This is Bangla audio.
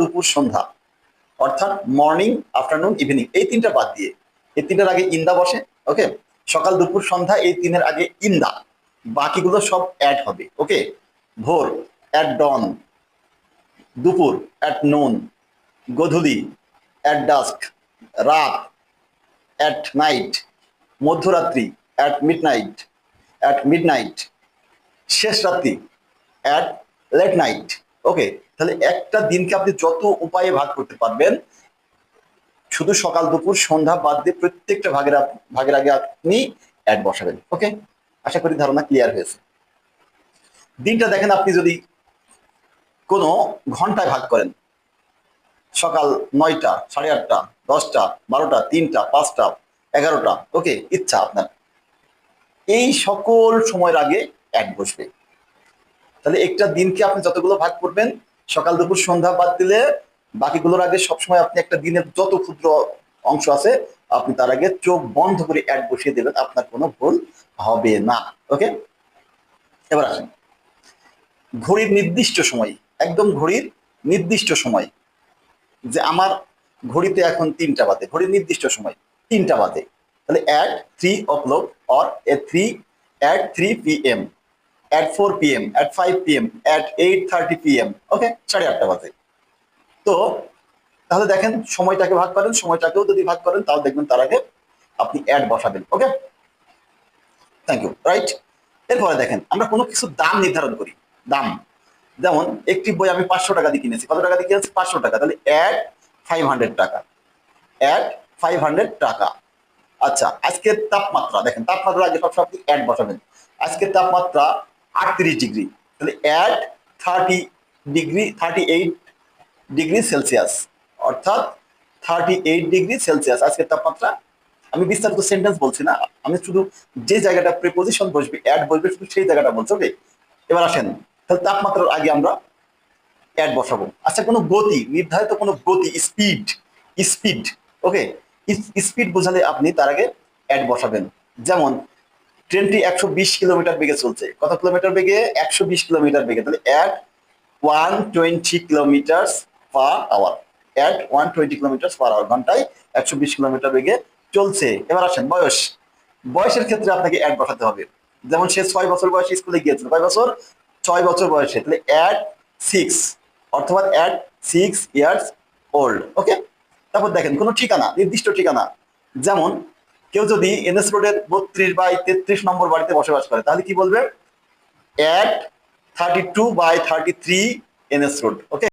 দুপুর সন্ধ্যা, অর্থাৎ মর্নিং, আফটারনুন, ইভিনিং, এই তিনটা বাদ দিয়ে, এই তিনটার আগে ইন্দা বসে। ওকে, সকাল দুপুর সন্ধ্যা এই তিনের আগে ইন্দা, বাকিগুলো সব অ্যাড হবে। ওকে, ভোর অ্যাট ডন, দুপুর at noon, Godhuli at dusk, রাত অ্যাট নাইট, মধ্যরাত্রি অ্যাট মিডনাইট, শেষ রাত্রি অ্যাট লেট নাইট। ওকে, তাহলে একটা দিনকে আপনি যত উপায়ে ভাগ করতে পারবেন, শুধু সকাল দুপুর সন্ধ্যা বাদ দিয়ে প্রত্যেকটা ভাগের আগে আপনি অ্যাড বসাবেন। ওকে, আশা করি ধারণা ক্লিয়ার হয়েছে। দিনটা দেখেন, আপনি যদি কোনো ঘন্টায় ভাগ করেন, সকাল 9টা, 8:30, 10টা, 12টা, 3টা, 5টা, 11টা, ওকে, ইচ্ছা আপনার, এই সকল সময়ের আগে অ্যাড বসবে। তাহলে একটা দিনকে আপনি যতগুলো ভাগ করবেন, সকাল দুপুর সন্ধ্যা বাদ দিলে বাকিগুলোর আগে সবসময় আপনি একটা দিনের যত ক্ষুদ্র অংশ আছে আপনি তার আগে চোখ বন্ধ করে অ্যাড বসিয়ে দেবেন, আপনার কোনো ভুল হবে না। ওকে, এবার আসেন ঘড়ির নির্দিষ্ট সময়, একদম ঘড়ির নির্দিষ্ট সময়, যে আমার ঘড়িতে এখন 3টা বাজে, ঘড়ির নির্দিষ্ট সময় 3টা বাজে, তাহলে at 3 o'clock or at 3 p.m, at 4 p.m, at 5 p.m, at 8:30 p.m, ওকে, 8:30 বাজে। তো তাহলে দেখেন সময়টাকে ভাগ করেন, সময়টাকেও যদি ভাগ করেন তাহলে দেখবেন তার আগে আপনি অ্যাড বসাবেন। ওকে, থ্যাংক ইউ, রাইট। এরপরে দেখেন আমরা কোনো কিছু দাম নির্ধারণ করি, দাম, যেমন একটি বই আমি 500 টাকা দিয়ে কিনেছি, কত টাকা দিয়ে কিনেছি? 500 টাকা, তাহলে অ্যাড 500 টাকা, অ্যাড 500 টাকা। আচ্ছা, আজকের তাপমাত্রা দেখেন, তাপমাত্রা আগে সবসময় আপনি অ্যাড বসাবেন। আজকের তাপমাত্রা 38 ডিগ্রি, তাহলে অ্যাড 38 ডিগ্রি সেলসিয়াস, অর্থাৎ 38 ডিগ্রি সেলসিয়াস আজকের তাপমাত্রা। আমি বিস্তারিত সেন্টেন্স বলছি না, আমি শুধু যে জায়গাটা প্রিপোজিশন বসবে, অ্যাড বসবে, শুধু সেই জায়গাটা বলছি। ওকে, এবার আসেন, তাহলে তাপমাত্রার আগে আমরা অ্যাড বসাবো। আচ্ছা, কোনো গতি, নির্ধারিত কোনো গতি, স্পিড, ওকে, স্পিড বোঝালে আপনি তার আগে অ্যাড বসাবেন। যেমন ট্রেনটি 120 কিলোমিটার বেগে চলছে, কত কিলোমিটার বেগে? 120 কিলোমিটার বেগে, তাহলে at 120 kilometre per hour, at 120 kilometre per hour, ঘন্টায় 120 কিলোমিটার বেগে চলছে। এবার আসেন বয়সের ক্ষেত্রে আপনাকে অ্যাড বসাতে হবে। যেমন সে 6 বছর বয়সে স্কুলে গিয়েছিল, কয় বছর? 6 বছর বয়সে, তাহলে অ্যাট 6, অথবা অ্যাট 6 ইয়ার্স ওল্ড। ওকে, তারপর দেখেন কোনো ঠিকানা, নির্দিষ্ট ঠিকানা, যেমন কেউ যদি এনএস রোডের 32/33 নম্বর বাড়িতে বসবাস করে, তাহলে কি বলবে? At 32/33 NS road. ওকে।